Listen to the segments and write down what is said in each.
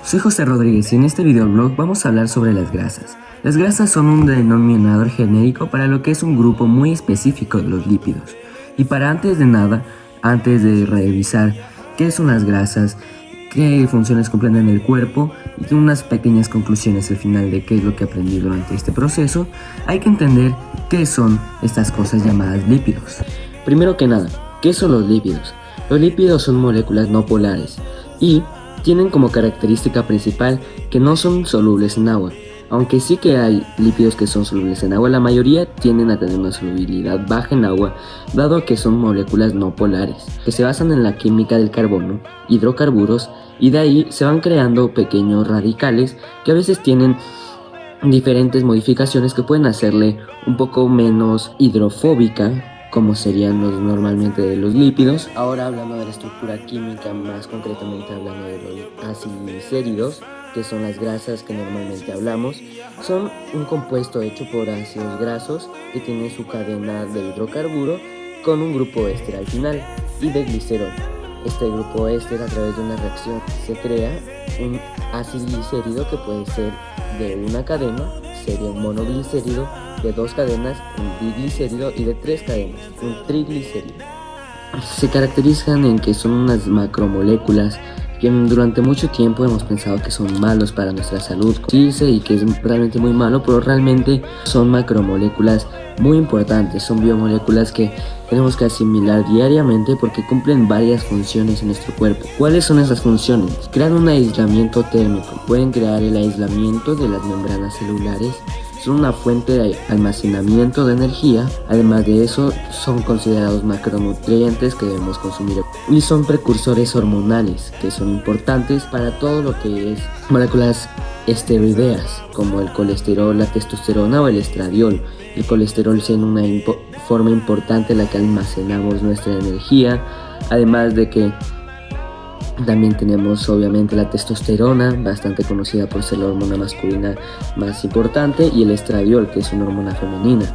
Soy José Rodríguez y en este videoblog vamos a hablar sobre las grasas. Las grasas son un denominador genérico para lo que es un grupo muy específico de los lípidos. Y para antes de revisar qué son las grasas, qué funciones cumplen en el cuerpo y unas pequeñas conclusiones al final de qué es lo que aprendí durante este proceso, hay que entender qué son estas cosas llamadas lípidos. Primero que nada, ¿qué son los lípidos? Los lípidos son moléculas no polares y tienen como característica principal que no son solubles en agua. Aunque sí que hay lípidos que son solubles en agua, la mayoría tienden a tener una solubilidad baja en agua, dado que son moléculas no polares, que se basan en la química del carbono, hidrocarburos, y de ahí se van creando pequeños radicales que a veces tienen diferentes modificaciones que pueden hacerle un poco menos hidrofóbica, como serían normalmente de los lípidos. Ahora hablando de la estructura química, más concretamente hablando de los aciglicéridos, que son las grasas que normalmente hablamos, son un compuesto hecho por ácidos grasos que tiene su cadena de hidrocarburo con un grupo éster al final y de glicerol. Este grupo éster, a través de una reacción, se crea un aciglicérido que puede ser de una cadena, sería un monoglicérido, de 2 cadenas, un diglicérido, y de 3 cadenas, un triglicérido. Se caracterizan en que son unas macromoléculas que durante mucho tiempo hemos pensado que son malos para nuestra salud, y que es realmente muy malo, pero realmente son macromoléculas muy importantes, son biomoléculas que tenemos que asimilar diariamente porque cumplen varias funciones en nuestro cuerpo. ¿Cuáles son esas funciones? Crean un aislamiento térmico, pueden crear el aislamiento de las membranas celulares, son una fuente de almacenamiento de energía. Además de eso, son considerados macronutrientes que debemos consumir y son precursores hormonales que son importantes para todo lo que es moléculas esteroideas como el colesterol, la testosterona o el estradiol. El colesterol siendo una forma importante en la que almacenamos nuestra energía, además de que también tenemos obviamente la testosterona, bastante conocida por ser la hormona masculina más importante, y el estradiol, que es una hormona femenina.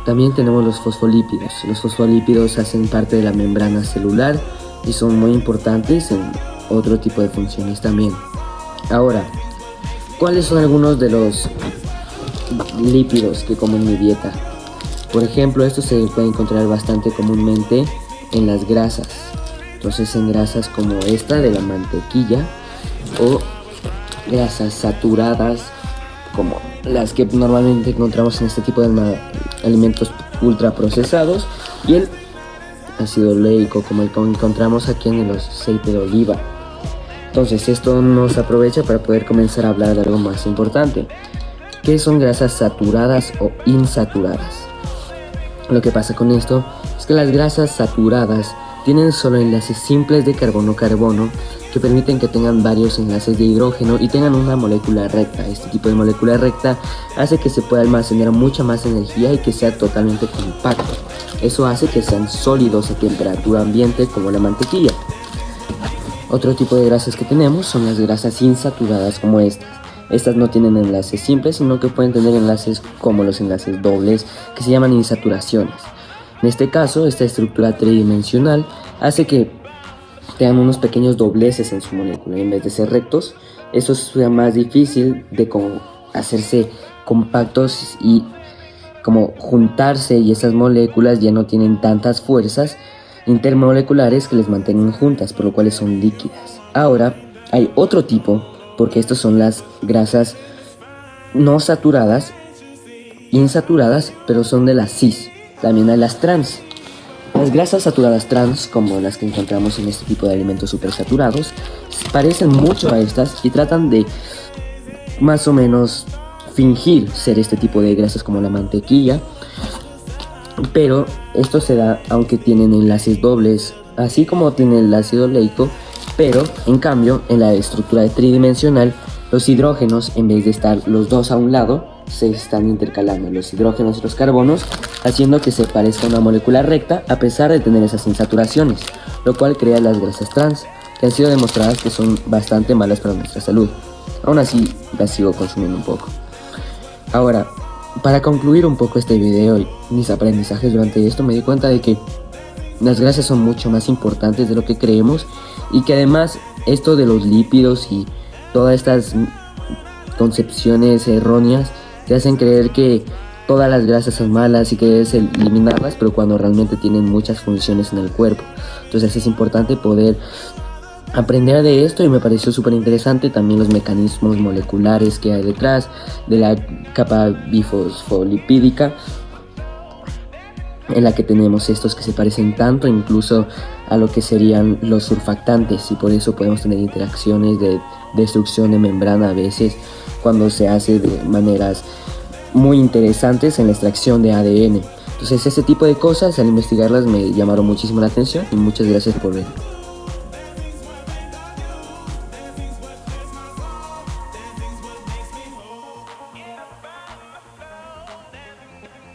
También tenemos los fosfolípidos. Los fosfolípidos hacen parte de la membrana celular y son muy importantes en otro tipo de funciones también. Ahora, ¿cuáles son algunos de los lípidos que como en mi dieta? Por ejemplo, estos se pueden encontrar bastante comúnmente en las grasas. Entonces, en grasas como esta de la mantequilla, o grasas saturadas como las que normalmente encontramos en este tipo de alimentos ultraprocesados, y el ácido oleico como el que encontramos aquí en el aceite de oliva. Entonces, esto nos aprovecha para poder comenzar a hablar de algo más importante. ¿Qué son grasas saturadas o insaturadas? Lo que pasa con esto es que las grasas saturadas tienen solo enlaces simples de carbono-carbono que permiten que tengan varios enlaces de hidrógeno y tengan una molécula recta. Este tipo de molécula recta hace que se pueda almacenar mucha más energía y que sea totalmente compacto. Eso hace que sean sólidos a temperatura ambiente como la mantequilla. Otro tipo de grasas que tenemos son las grasas insaturadas como estas. Estas no tienen enlaces simples, sino que pueden tener enlaces como los enlaces dobles, que se llaman insaturaciones. En este caso, esta estructura tridimensional hace que tengan unos pequeños dobleces en su molécula, y en vez de ser rectos, eso sea más difícil de hacerse compactos y como juntarse, y esas moléculas ya no tienen tantas fuerzas intermoleculares que les mantengan juntas, por lo cual son líquidas. Ahora, hay otro tipo, porque estos son las grasas no saturadas, insaturadas, pero son de las cis. También hay las trans. Las grasas saturadas trans, como las que encontramos en este tipo de alimentos supersaturados, parecen mucho a estas y tratan de más o menos fingir ser este tipo de grasas como la mantequilla, pero esto se da aunque tienen enlaces dobles, así como tiene el ácido oleico, pero en cambio en la estructura tridimensional los hidrógenos, en vez de estar los dos a un lado, se están intercalando los hidrógenos y los carbonos, haciendo que se parezca a una molécula recta a pesar de tener esas insaturaciones, lo cual crea las grasas trans, que han sido demostradas que son bastante malas para nuestra salud. Aún así, las sigo consumiendo un poco. Ahora, para concluir un poco este video y mis aprendizajes durante esto, me di cuenta de que las grasas son mucho más importantes de lo que creemos, y que además esto de los lípidos y todas estas concepciones erróneas te hacen creer que todas las grasas son malas y que debes eliminarlas, pero cuando realmente tienen muchas funciones en el cuerpo. Entonces es importante poder aprender de esto, y me pareció súper interesante también los mecanismos moleculares que hay detrás de la capa bifosfolipídica, en la que tenemos estos que se parecen tanto incluso a lo que serían los surfactantes, y por eso podemos tener interacciones de destrucción de membrana a veces cuando se hace de maneras muy interesantes en la extracción de ADN. Entonces ese tipo de cosas, al investigarlas, me llamaron muchísimo la atención, y muchas gracias por ver.